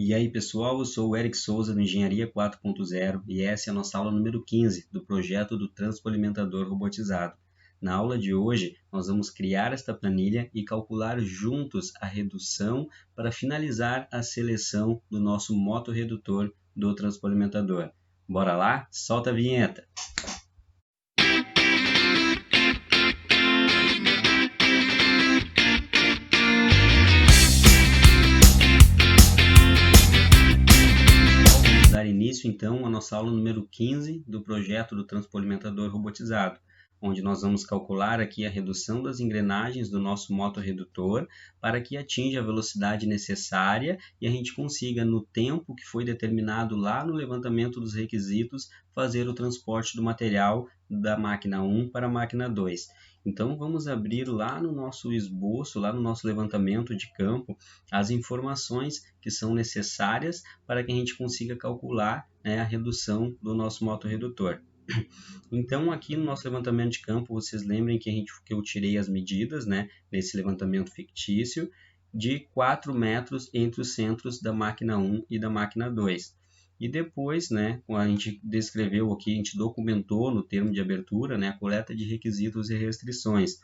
E aí pessoal, eu sou o Eric Souza do Engenharia 4.0 e essa é a nossa aula número 15 do projeto do transpoalimentador robotizado. Na aula de hoje, nós vamos criar esta planilha e calcular juntos a redução para finalizar a seleção do nosso motorredutor do transpoalimentador. Bora lá? Solta a vinheta! Dar início então à nossa aula número 15 do projeto do transpoalimentador robotizado, onde nós vamos calcular aqui a redução das engrenagens do nosso motorredutor para que atinja a velocidade necessária e a gente consiga, no tempo que foi determinado lá no levantamento dos requisitos, fazer o transporte do material da máquina 1 para a máquina 2. Então, vamos abrir lá no nosso esboço, lá no nosso levantamento de campo, as informações que são necessárias para que a gente consiga calcular, a redução do nosso motorredutor. Então, aqui no nosso levantamento de campo, vocês lembrem que eu tirei as medidas, nesse levantamento fictício, de 4 metros entre os centros da máquina 1 e da máquina 2. E depois, a gente descreveu aqui, a gente documentou no termo de abertura, a coleta de requisitos e restrições.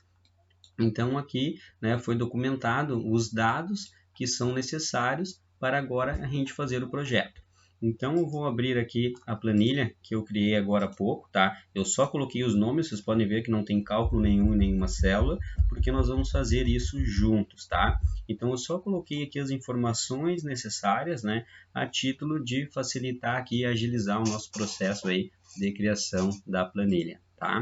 Então, aqui foi documentado os dados que são necessários para agora a gente fazer o projeto. Então, eu vou abrir aqui a planilha que eu criei agora há pouco, tá? Eu só coloquei os nomes, vocês podem ver que não tem cálculo nenhum em nenhuma célula, porque nós vamos fazer isso juntos, tá? Então, eu só coloquei aqui as informações necessárias, a título de facilitar aqui e agilizar o nosso processo aí de criação da planilha, tá?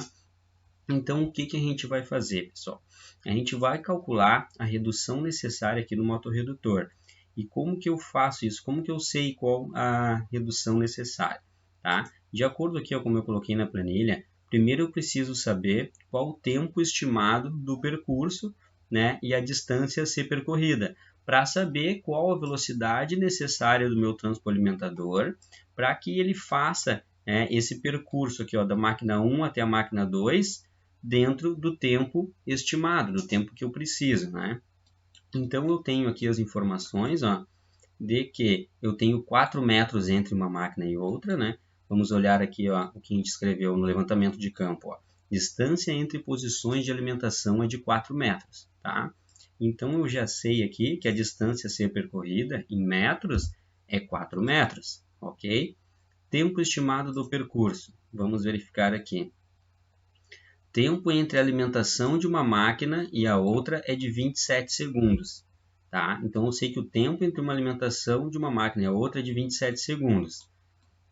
Então, o que a gente vai fazer, pessoal? A gente vai calcular a redução necessária aqui no motorredutor. E como que eu faço isso? Como que eu sei qual a redução necessária? Tá? De acordo aqui, como eu coloquei na planilha, primeiro eu preciso saber qual o tempo estimado do percurso, e a distância a ser percorrida, para saber qual a velocidade necessária do meu transpoalimentador, para que ele faça esse percurso aqui, da máquina 1 até a máquina 2, dentro do tempo estimado, do tempo que eu preciso, Então, eu tenho aqui as informações, de que eu tenho 4 metros entre uma máquina e outra, Vamos olhar aqui, o que a gente escreveu no levantamento de campo, Distância entre posições de alimentação é de 4 metros, tá? Então, eu já sei aqui que a distância a ser percorrida em metros é 4 metros, ok? Tempo estimado do percurso, vamos verificar aqui. Tempo entre a alimentação de uma máquina e a outra é de 27 segundos. Tá? Então, eu sei que o tempo entre uma alimentação de uma máquina e a outra é de 27 segundos.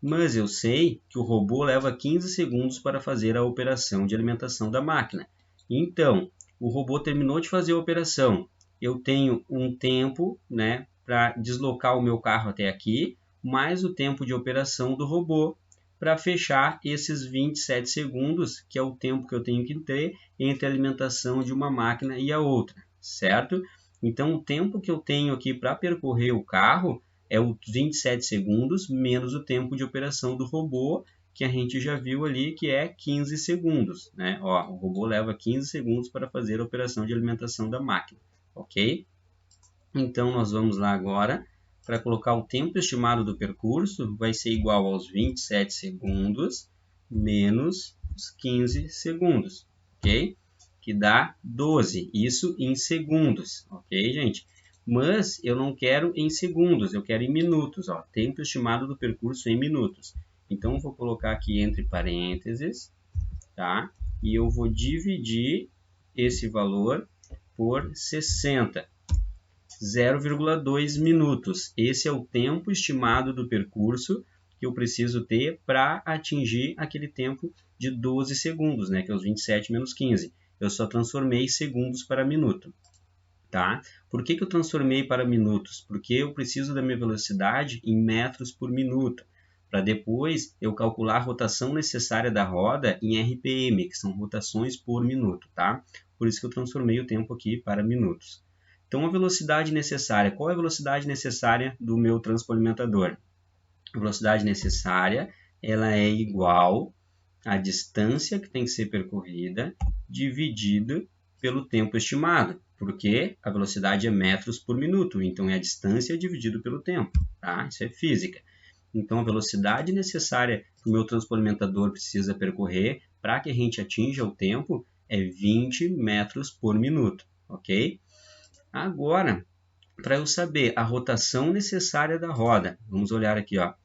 Mas eu sei que o robô leva 15 segundos para fazer a operação de alimentação da máquina. Então, o robô terminou de fazer a operação. Eu tenho um tempo para deslocar o meu carro até aqui, mais o tempo de operação do robô, para fechar esses 27 segundos, que é o tempo que eu tenho que ter entre a alimentação de uma máquina e a outra, certo? Então, o tempo que eu tenho aqui para percorrer o carro é os 27 segundos menos o tempo de operação do robô, que a gente já viu ali, que é 15 segundos. O robô leva 15 segundos para fazer a operação de alimentação da máquina, ok? Então, nós vamos lá agora. Para colocar o tempo estimado do percurso, vai ser igual aos 27 segundos menos os 15 segundos, ok? Que dá 12, isso em segundos, ok, gente? Mas eu não quero em segundos, eu quero em minutos, tempo estimado do percurso em minutos. Então, eu vou colocar aqui entre parênteses, tá? E eu vou dividir esse valor por 60. 0,2 minutos. Esse é o tempo estimado do percurso que eu preciso ter para atingir aquele tempo de 12 segundos, que é os 27 menos 15. Eu só transformei segundos para minuto. Tá? Por que eu transformei para minutos? Porque eu preciso da minha velocidade em metros por minuto, para depois eu calcular a rotação necessária da roda em RPM, que são rotações por minuto. Tá? Por isso que eu transformei o tempo aqui para minutos. Então, a velocidade necessária. Qual é a velocidade necessária do meu transpoalimentador? A velocidade necessária ela é igual à distância que tem que ser percorrida dividido pelo tempo estimado. Porque a velocidade é metros por minuto, então é a distância dividido pelo tempo, tá? Isso é física. Então, a velocidade necessária que o meu transpolimentador precisa percorrer para que a gente atinja o tempo é 20 metros por minuto, ok? Agora, para eu saber a rotação necessária da roda, vamos olhar aqui, ó.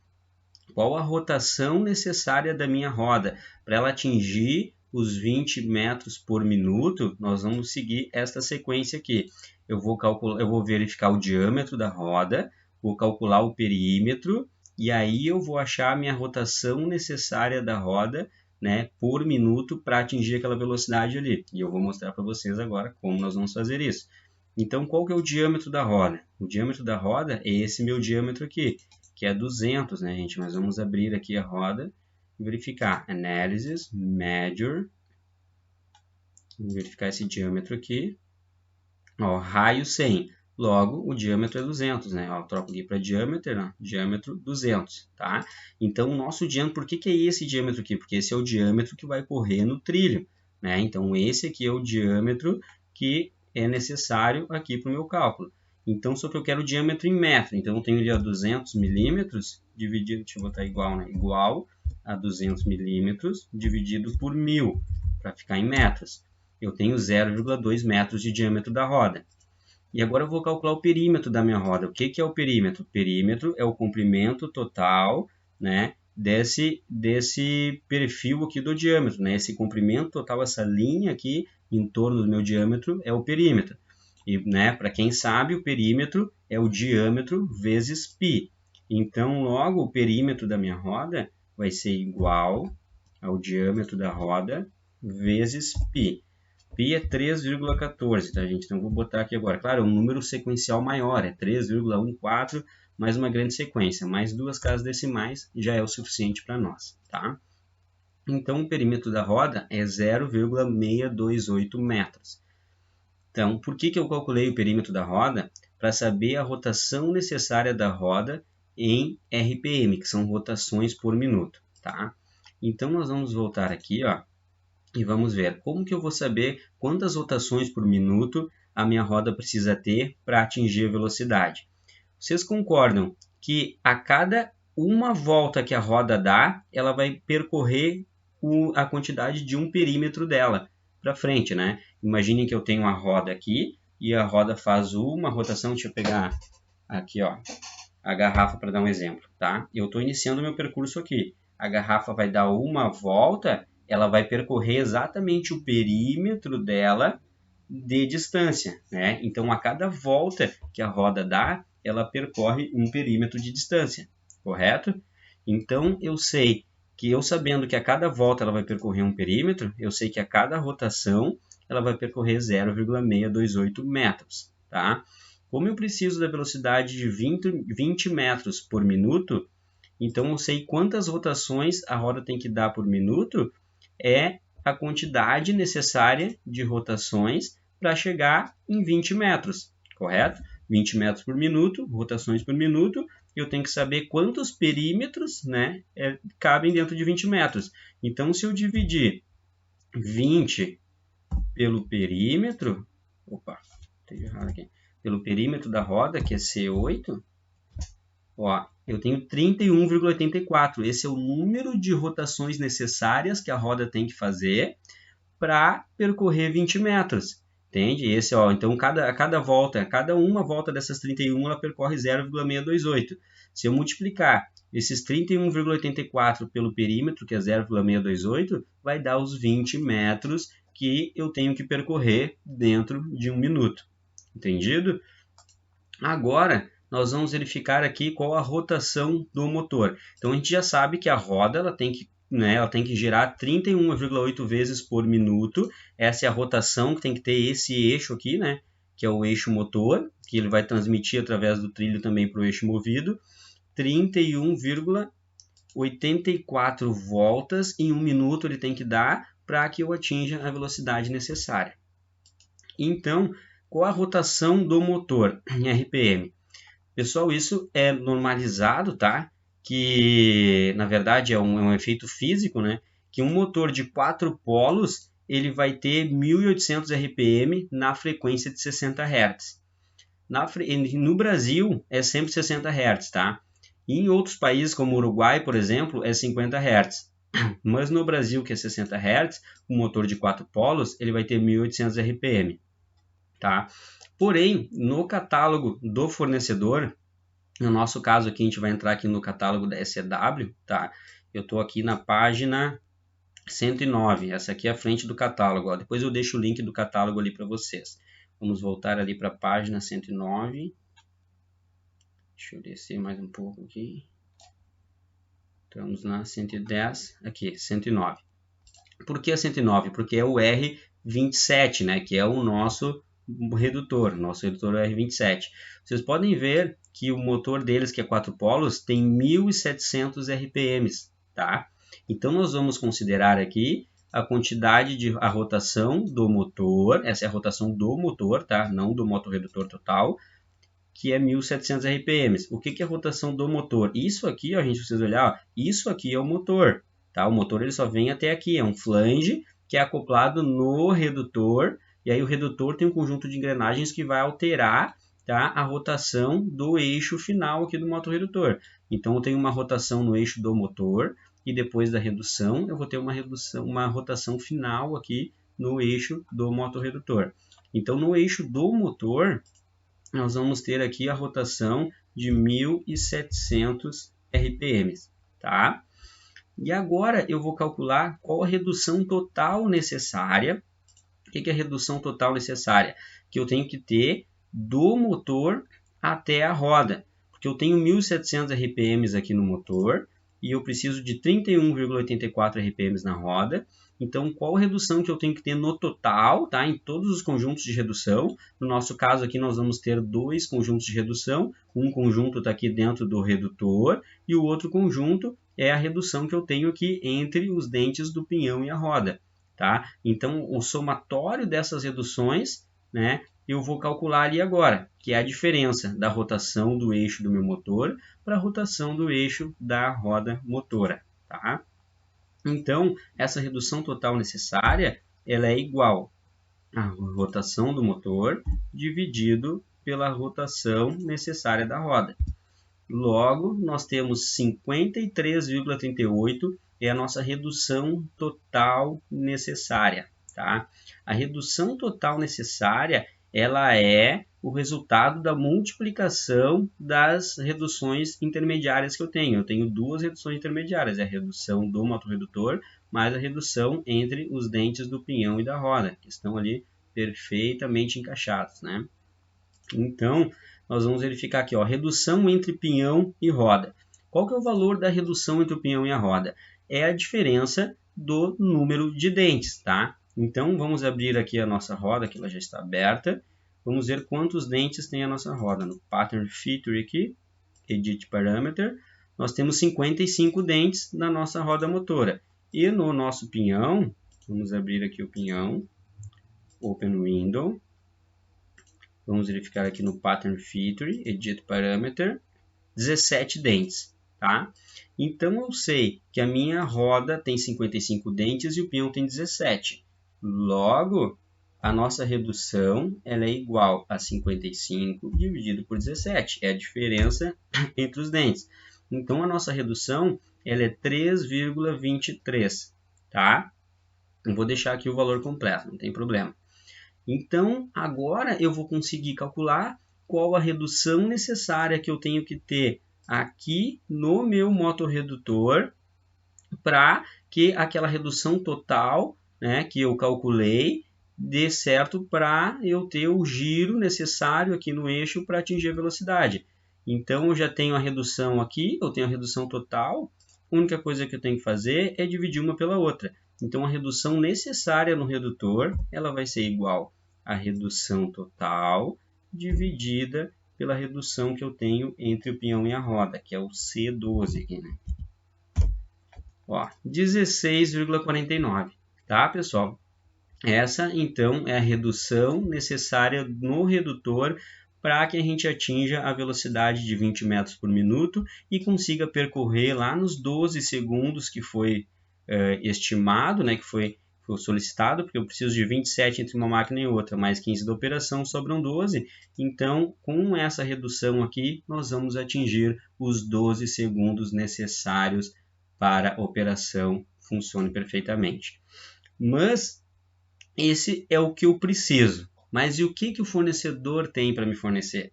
Qual a rotação necessária da minha roda para ela atingir os 20 metros por minuto? Nós vamos seguir esta sequência aqui. Eu vou verificar o diâmetro da roda, vou calcular o perímetro e aí eu vou achar a minha rotação necessária da roda, né, por minuto para atingir aquela velocidade ali. E eu vou mostrar para vocês agora como nós vamos fazer isso. Então, qual que é o diâmetro da roda? O diâmetro da roda é esse meu diâmetro aqui, que é 200, né, gente? Mas vamos abrir aqui a roda e verificar. Analysis, Measure. Vamos verificar esse diâmetro aqui. Ó, raio 100. Logo, o diâmetro é 200, né? Ó, eu troco aqui para diâmetro, né? Diâmetro 200, tá? Então, o nosso diâmetro, por que é esse diâmetro aqui? Porque esse é o diâmetro que vai correr no trilho, né? Então, esse aqui é o diâmetro que é necessário aqui para o meu cálculo. Então, só que eu quero o diâmetro em metro. Então, eu tenho ali a 200 milímetros dividido, deixa eu botar igual, né? Igual a 200 milímetros dividido por 1000, para ficar em metros. Eu tenho 0,2 metros de diâmetro da roda. E agora eu vou calcular o perímetro da minha roda. O que é o perímetro? O perímetro é o comprimento total, né, desse perfil aqui do diâmetro, né? Esse comprimento total, essa linha aqui em torno do meu diâmetro é o perímetro. E, né, para quem sabe, o perímetro é o diâmetro vezes π. Então, logo, o perímetro da minha roda vai ser igual ao diâmetro da roda vezes π. Π é 3,14, tá, gente? Então, vou botar aqui agora. Claro, é um número sequencial maior, é 3,14, mais uma grande sequência. Mais duas casas decimais já é o suficiente para nós, tá? Então, o perímetro da roda é 0,628 metros. Então, por que eu calculei o perímetro da roda? Para saber a rotação necessária da roda em RPM, que são rotações por minuto, tá? Então, nós vamos voltar aqui, ó, e vamos ver como que eu vou saber quantas rotações por minuto a minha roda precisa ter para atingir a velocidade. Vocês concordam que a cada uma volta que a roda dá, ela vai percorrer a quantidade de um perímetro dela para frente, né? Imaginem que eu tenho uma roda aqui e a roda faz uma rotação. Deixa eu pegar aqui, ó, a garrafa para dar um exemplo, tá? Eu estou iniciando meu percurso aqui. A garrafa vai dar uma volta, ela vai percorrer exatamente o perímetro dela de distância, né? Então, a cada volta que a roda dá, ela percorre um perímetro de distância, correto? Então, eu sei que eu sabendo que a cada volta ela vai percorrer um perímetro, eu sei que a cada rotação ela vai percorrer 0,628 metros, tá? Como eu preciso da velocidade de 20 metros por minuto, então eu sei quantas rotações a roda tem que dar por minuto, é a quantidade necessária de rotações para chegar em 20 metros, correto? 20 metros por minuto, rotações por minuto, eu tenho que saber quantos perímetros, né, cabem dentro de 20 metros. Então, se eu dividir 20 pelo perímetro, pelo perímetro da roda, que é C8, ó, eu tenho 31,84. Esse é o número de rotações necessárias que a roda tem que fazer para percorrer 20 metros. Entende? Esse, ó, então, cada uma volta dessas 31, ela percorre 0,628. Se eu multiplicar esses 31,84 pelo perímetro, que é 0,628, vai dar os 20 metros que eu tenho que percorrer dentro de um minuto. Entendido? Agora, nós vamos verificar aqui qual a rotação do motor. Então, a gente já sabe que a roda ela tem que girar 31,8 vezes por minuto. Essa é a rotação que tem que ter esse eixo aqui, né? Que é o eixo motor, que ele vai transmitir através do trilho também para o eixo movido. 31,84 voltas em um minuto ele tem que dar para que eu atinja a velocidade necessária. Então, qual a rotação do motor em RPM? Pessoal, isso é normalizado, tá? Que, na verdade, é um efeito físico, né? Que um motor de 4 polos, ele vai ter 1.800 RPM na frequência de 60 Hz. No Brasil, é sempre 60 Hz, tá? E em outros países, como o Uruguai, por exemplo, é 50 Hz. Mas no Brasil, que é 60 Hz, o motor de 4 polos, ele vai ter 1.800 RPM, tá? Porém, no catálogo do fornecedor, no nosso caso aqui, a gente vai entrar aqui no catálogo da SEW, tá? Eu estou aqui na página 109, essa aqui é a frente do catálogo, ó. Depois eu deixo o link do catálogo ali para vocês. Vamos voltar ali para a página 109. Deixa eu descer mais um pouco aqui. Estamos na 110, aqui, 109. Por que a 109? Porque é o R27, né? Que é o nosso redutor é R27. Vocês podem ver que o motor deles, que é 4 polos, tem 1.700 RPM, tá? Então, nós vamos considerar aqui a quantidade de a rotação do motor, essa é a rotação do motor, tá? Não do motorredutor total, que é 1.700 RPM. O que é a rotação do motor? Isso aqui, ó, a gente precisa olhar, ó, isso aqui é o motor, tá? O motor ele só vem até aqui, é um flange que é acoplado no redutor, e aí o redutor tem um conjunto de engrenagens que vai alterar, tá, a rotação do eixo final aqui do motorredutor. Então, eu tenho uma rotação no eixo do motor, e depois da redução, eu vou ter uma rotação final aqui no eixo do motorredutor. Então, no eixo do motor, nós vamos ter aqui a rotação de 1.700 RPM, tá? E agora eu vou calcular qual a redução total necessária. O que é a redução total necessária? Que eu tenho que ter do motor até a roda. Porque eu tenho 1.700 RPM aqui no motor e eu preciso de 31,84 RPM na roda. Então, qual a redução que eu tenho que ter no total, tá? Em todos os conjuntos de redução? No nosso caso aqui, nós vamos ter 2 conjuntos de redução. Um conjunto está aqui dentro do redutor e o outro conjunto é a redução que eu tenho aqui entre os dentes do pinhão e a roda, tá? Então, o somatório dessas reduções, né, eu vou calcular ali agora, que é a diferença da rotação do eixo do meu motor para a rotação do eixo da roda motora, tá? Então, essa redução total necessária, ela é igual à rotação do motor dividido pela rotação necessária da roda. Logo, nós temos 53,38 é a nossa redução total necessária, tá? A redução total necessária, ela é o resultado da multiplicação das reduções intermediárias que eu tenho. Eu tenho 2 reduções intermediárias, a redução do motorredutor mais a redução entre os dentes do pinhão e da roda, que estão ali perfeitamente encaixados, né? Então, nós vamos verificar aqui, ó, redução entre pinhão e roda. Qual que é o valor da redução entre o pinhão e a roda? É a diferença do número de dentes, tá? Então, vamos abrir aqui a nossa roda, que ela já está aberta. Vamos ver quantos dentes tem a nossa roda. No Pattern Feature aqui, Edit Parameter, nós temos 55 dentes na nossa roda motora. E no nosso pinhão, vamos abrir aqui o pinhão, Open Window. Vamos verificar aqui no Pattern Feature, Edit Parameter, 17 dentes, tá? Então, eu sei que a minha roda tem 55 dentes e o pinhão tem 17. Logo, a nossa redução ela é igual a 55 dividido por 17. É a diferença entre os dentes. Então, a nossa redução ela é 3,23, tá? Eu vou deixar aqui o valor completo, não tem problema. Então, agora eu vou conseguir calcular qual a redução necessária que eu tenho que ter aqui no meu motorredutor para que aquela redução total, né, que eu calculei dê certo para eu ter o giro necessário aqui no eixo para atingir a velocidade. Então, eu já tenho a redução aqui, eu tenho a redução total, a única coisa que eu tenho que fazer é dividir uma pela outra. Então, a redução necessária no redutor ela vai ser igual a redução total dividida pela redução que eu tenho entre o pinhão e a roda, que é o C12 aqui, né? Ó, 16,49, tá, pessoal? Essa, então, é a redução necessária no redutor para que a gente atinja a velocidade de 20 metros por minuto e consiga percorrer lá nos 12 segundos que foi estimado, né, que foi foi solicitado, porque eu preciso de 27 entre uma máquina e outra, mais 15 da operação, sobram 12. Então, com essa redução aqui, nós vamos atingir os 12 segundos necessários para a operação funcione perfeitamente. Mas esse é o que eu preciso. Mas e o que o fornecedor tem para me fornecer?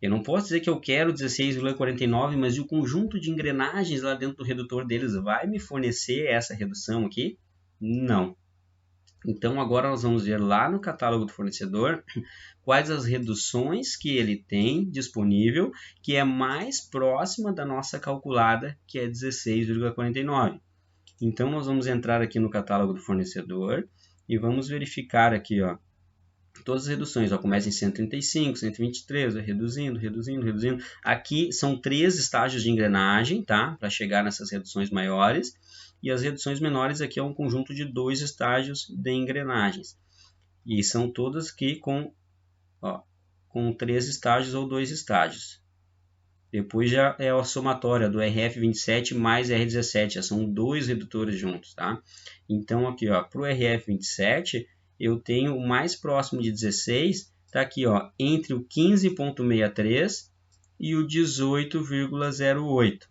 Eu não posso dizer que eu quero 16,49, mas o conjunto de engrenagens lá dentro do redutor deles vai me fornecer essa redução aqui? Não. Então, agora nós vamos ver lá no catálogo do fornecedor quais as reduções que ele tem disponível, que é mais próxima da nossa calculada, que é 16,49. Então, nós vamos entrar aqui no catálogo do fornecedor e vamos verificar aqui, ó, todas as reduções. Ó, começa em 135, 123, vai reduzindo. Aqui são 3 estágios de engrenagem, tá? Para chegar nessas reduções maiores. E as reduções menores aqui é um conjunto de 2 estágios de engrenagens. E são todas aqui com 3 estágios ou 2 estágios. Depois já é a somatória do RF27 mais R17, já são 2 redutores juntos, tá? Então aqui, ó, para o RF27, eu tenho o mais próximo de 16, tá aqui, ó, entre o 15.63 e o 18,08,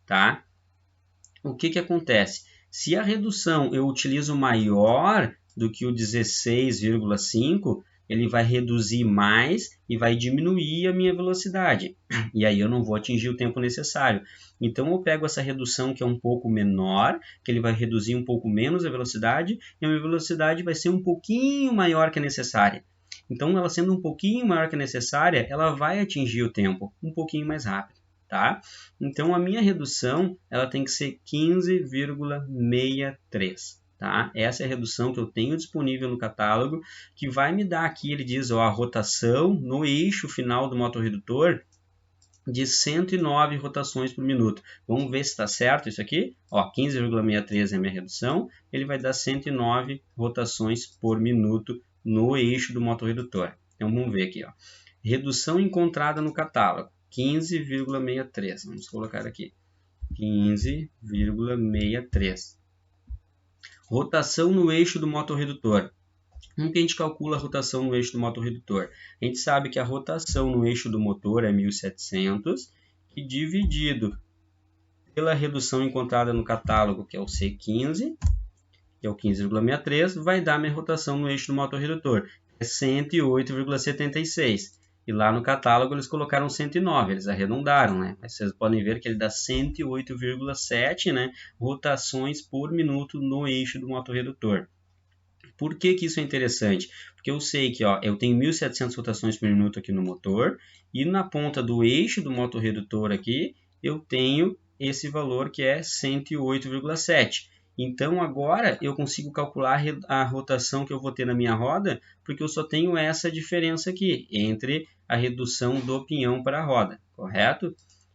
tá? O que acontece? Se a redução eu utilizo maior do que o 16,5, ele vai reduzir mais e vai diminuir a minha velocidade. E aí eu não vou atingir o tempo necessário. Então eu pego essa redução que é um pouco menor, que ele vai reduzir um pouco menos a velocidade, e a minha velocidade vai ser um pouquinho maior que a necessária. Então ela sendo um pouquinho maior que a necessária, ela vai atingir o tempo um pouquinho mais rápido. Tá? Então a minha redução ela tem que ser 15,63. Tá? Essa é a redução que eu tenho disponível no catálogo, que vai me dar aqui, ele diz, ó, a rotação no eixo final do motorredutor de 109 rotações por minuto. Vamos ver se está certo isso aqui. 15,63 é a minha redução, ele vai dar 109 rotações por minuto no eixo do motorredutor. Então vamos ver aqui. Ó. Redução encontrada no catálogo, 15,63. Vamos colocar aqui, 15,63. Rotação no eixo do motorredutor. Como que a gente calcula a rotação no eixo do motorredutor? A gente sabe que a rotação no eixo do motor é 1.700 e dividido pela redução encontrada no catálogo, que é o C15, que é o 15,63, vai dar minha rotação no eixo do motorredutor, é 108,76. E lá no catálogo eles colocaram 109, eles arredondaram, né? Mas vocês podem ver que ele dá 108,7, né, rotações por minuto no eixo do motorredutor. Por que isso é interessante? Porque eu sei que, ó, eu tenho 1.700 rotações por minuto aqui no motor e na ponta do eixo do motorredutor aqui eu tenho esse valor que é 108,7. Então agora eu consigo calcular a rotação que eu vou ter na minha roda, porque eu só tenho essa diferença aqui entre a redução do pinhão para a roda, correto?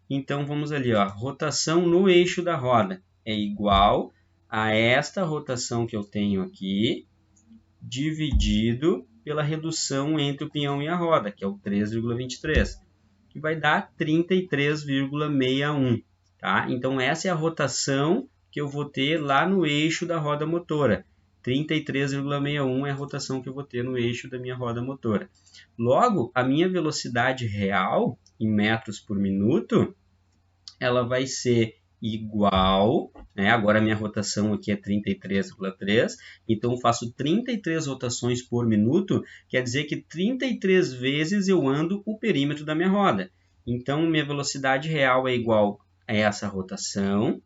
Então vamos ali, ó, rotação no eixo da roda é igual a esta rotação que eu tenho aqui, dividido pela redução entre o pinhão e a roda, que é o 3,23, que vai dar 33,61. Tá? Então essa é a rotação que eu vou ter lá no eixo da roda motora. 33,61 é a rotação que eu vou ter no eixo da minha roda motora. Logo, a minha velocidade real, em metros por minuto, ela vai ser igual, né? Agora a minha rotação aqui é 33,3, então eu faço 33 rotações por minuto, quer dizer que 33 vezes eu ando o perímetro da minha roda. Então, minha velocidade real é igual a essa rotação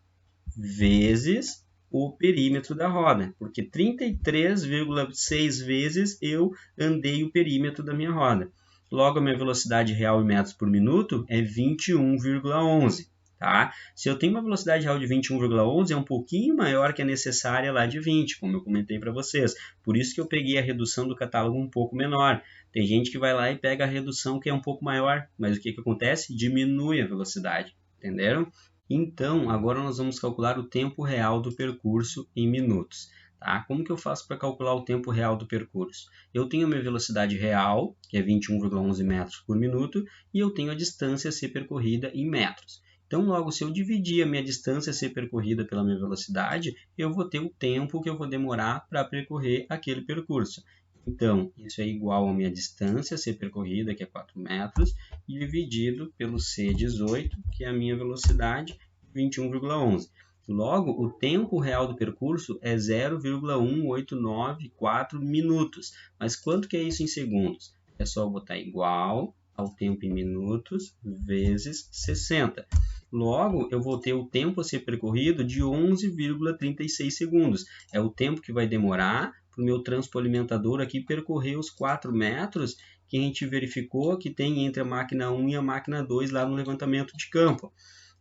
vezes o perímetro da roda, porque 33,6 vezes eu andei o perímetro da minha roda. Logo, a minha velocidade real em metros por minuto é 21,11. Tá? Se eu tenho uma velocidade real de 21,11, é um pouquinho maior que a necessária lá de 20, como eu comentei para vocês. Por isso que eu peguei a redução do catálogo um pouco menor. Tem gente que vai lá e pega a redução que é um pouco maior, mas o que acontece? Diminui a velocidade, entenderam? Então, agora nós vamos calcular o tempo real do percurso em minutos. Tá? Como que eu faço para calcular o tempo real do percurso? Eu tenho a minha velocidade real, que é 21,11 metros por minuto, e eu tenho a distância a ser percorrida em metros. Então, logo, se eu dividir a minha distância a ser percorrida pela minha velocidade, eu vou ter o tempo que eu vou demorar para percorrer aquele percurso. Então, isso é igual à minha distância a ser percorrida, que é 4 metros, dividido pelo C18, que é a minha velocidade, 21,11. Logo, o tempo real do percurso é 0,1894 minutos. Mas quanto que é isso em segundos? É só botar igual ao tempo em minutos vezes 60. Logo, eu vou ter o tempo a ser percorrido de 11,36 segundos. É o tempo que vai demorar para o meu transpolimentador aqui percorrer os 4 metros que a gente verificou que tem entre a máquina 1 e a máquina 2 lá no levantamento de campo.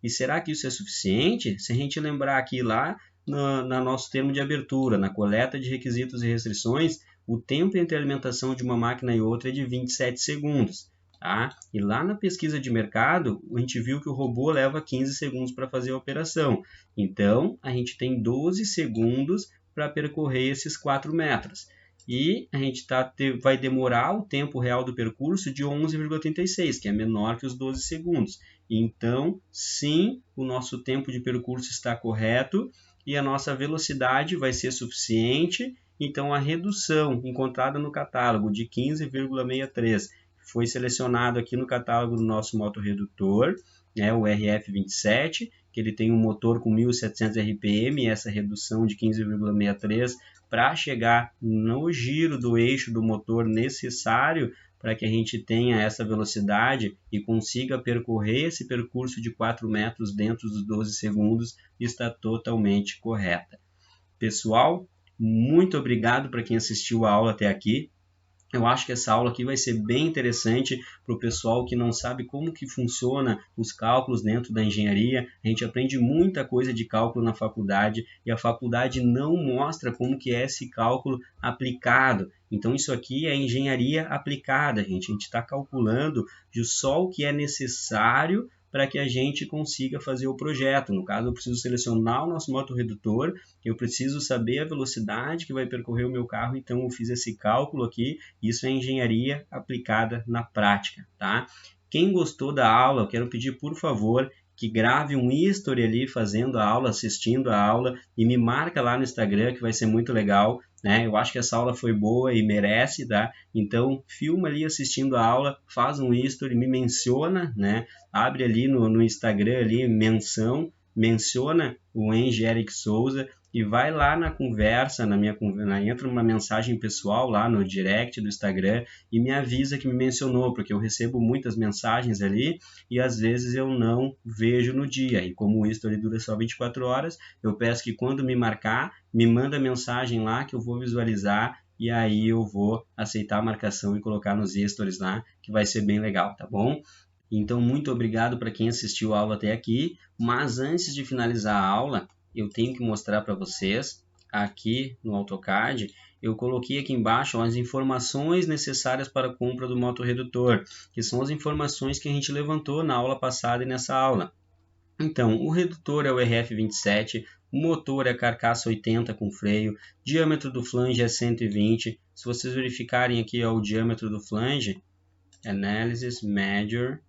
E será que isso é suficiente? Se a gente lembrar aqui lá no nosso termo de abertura, na coleta de requisitos e restrições, o tempo entre a alimentação de uma máquina e outra é de 27 segundos. Tá? E lá na pesquisa de mercado, a gente viu que o robô leva 15 segundos para fazer a operação. Então, a gente tem 12 segundos para percorrer esses 4 metros. E a gente vai demorar o tempo real do percurso de 11,36, que é menor que os 12 segundos. Então, sim, o nosso tempo de percurso está correto e a nossa velocidade vai ser suficiente. Então, a redução encontrada no catálogo de 15,63 foi selecionado aqui no catálogo do nosso motorredutor, o RF27, que ele tem um motor com 1.700 RPM, e essa redução de 15,63 para chegar no giro do eixo do motor necessário para que a gente tenha essa velocidade e consiga percorrer esse percurso de 4 metros dentro dos 12 segundos, está totalmente correta. Pessoal, muito obrigado para quem assistiu a aula até aqui. Eu acho que essa aula aqui vai ser bem interessante para o pessoal que não sabe como que funciona os cálculos dentro da engenharia. A gente aprende muita coisa de cálculo na faculdade e a faculdade não mostra como que é esse cálculo aplicado. Então isso aqui é engenharia aplicada, gente. A gente está calculando só o que é necessário para que a gente consiga fazer o projeto. No caso, eu preciso selecionar o nosso motorredutor, eu preciso saber a velocidade que vai percorrer o meu carro, então eu fiz esse cálculo aqui. Isso é engenharia aplicada na prática, tá? Quem gostou da aula, eu quero pedir, por favor, que grave um history ali fazendo a aula, assistindo a aula e me marca lá no Instagram, que vai ser muito legal, né? Eu acho que essa aula foi boa e merece, tá? Então, filma ali assistindo a aula, faz um history, me menciona, né? Abre ali no Instagram ali, menciona o Eng Eric Souza e vai lá na conversa, entra numa mensagem pessoal lá no direct do Instagram e me avisa que me mencionou, porque eu recebo muitas mensagens ali e às vezes eu não vejo no dia. E como o history dura só 24 horas, eu peço que quando me marcar, me manda mensagem lá que eu vou visualizar e aí eu vou aceitar a marcação e colocar nos stories lá, que vai ser bem legal, tá bom? Então, muito obrigado para quem assistiu a aula até aqui, mas antes de finalizar a aula, eu tenho que mostrar para vocês, aqui no AutoCAD, eu coloquei aqui embaixo as informações necessárias para a compra do motorredutor, que são as informações que a gente levantou na aula passada e nessa aula. Então, o redutor é o RF27, o motor é a carcaça 80 com freio, diâmetro do flange é 120. Se vocês verificarem aqui o diâmetro do flange, Analysis, Measure,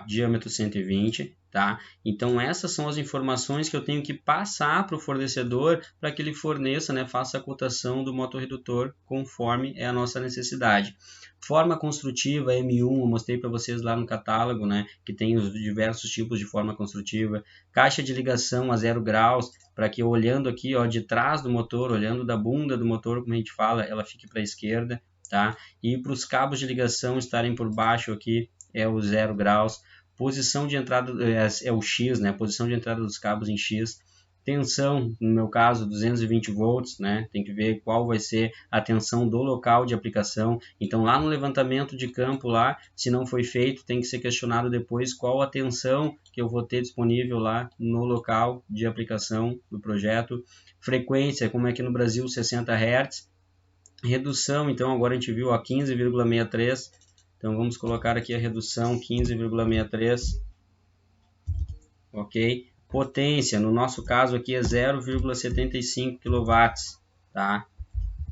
diâmetro 120, tá? Então essas são as informações que eu tenho que passar para o fornecedor para que ele forneça, né, faça a cotação do motorredutor conforme é a nossa necessidade. Forma construtiva M1, eu mostrei para vocês lá no catálogo, né, que tem os diversos tipos de forma construtiva. Caixa de ligação a 0 graus, para que olhando aqui, de trás do motor, olhando da bunda do motor, como a gente fala, ela fique para a esquerda, tá? E para os cabos de ligação estarem por baixo aqui, é o 0 graus, posição de entrada é o X, né? Posição de entrada dos cabos em X, tensão, no meu caso, 220 volts, né? Tem que ver qual vai ser a tensão do local de aplicação. Então, lá no levantamento de campo, lá, se não foi feito, tem que ser questionado depois qual a tensão que eu vou ter disponível lá no local de aplicação do projeto. Frequência, como é aqui no Brasil, 60 Hz. Redução, então, agora a gente viu a 15,63. Então, vamos colocar aqui a redução 15,63, ok? Potência, no nosso caso aqui é 0,75 kW, tá?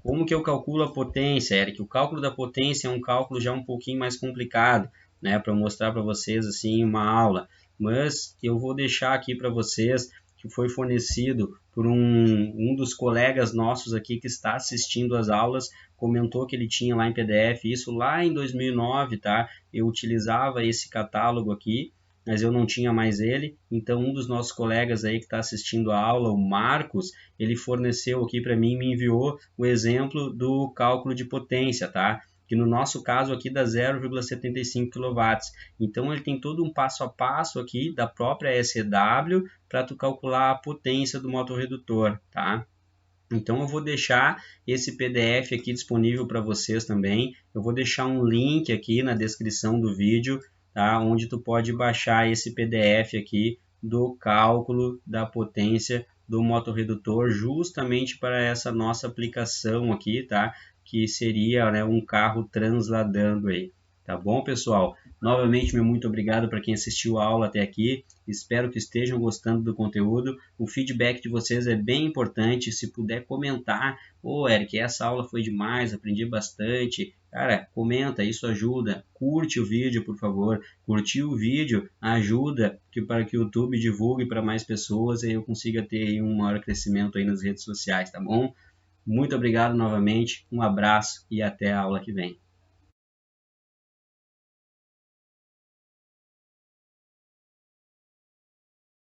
Como que eu calculo a potência, Eric? O cálculo da potência é um cálculo já um pouquinho mais complicado, né, para mostrar para vocês assim uma aula, mas eu vou deixar aqui para vocês que foi fornecido por um dos colegas nossos aqui que está assistindo às aulas, comentou que ele tinha lá em PDF, isso lá em 2009, tá? Eu utilizava esse catálogo aqui, mas eu não tinha mais ele, então um dos nossos colegas aí que está assistindo a aula, o Marcos, ele forneceu aqui para mim, me enviou o exemplo do cálculo de potência, tá? Que no nosso caso aqui dá 0,75 kW. Então ele tem todo um passo a passo aqui da própria SEW para tu calcular a potência do motorredutor, tá? Então eu vou deixar esse PDF aqui disponível para vocês também. Eu vou deixar um link aqui na descrição do vídeo, tá? Onde tu pode baixar esse PDF aqui do cálculo da potência do motorredutor, justamente para essa nossa aplicação aqui, tá? Que seria, né, um carro transladando aí. Tá bom, pessoal? Novamente, meu muito obrigado para quem assistiu a aula até aqui. Espero que estejam gostando do conteúdo. O feedback de vocês é bem importante. Se puder comentar, Eric, essa aula foi demais, aprendi bastante. Cara, comenta, isso ajuda. Curte o vídeo, por favor. Curtir o vídeo ajuda para que o YouTube divulgue para mais pessoas e eu consiga ter aí um maior crescimento aí nas redes sociais, tá bom? Muito obrigado novamente, um abraço e até a aula que vem.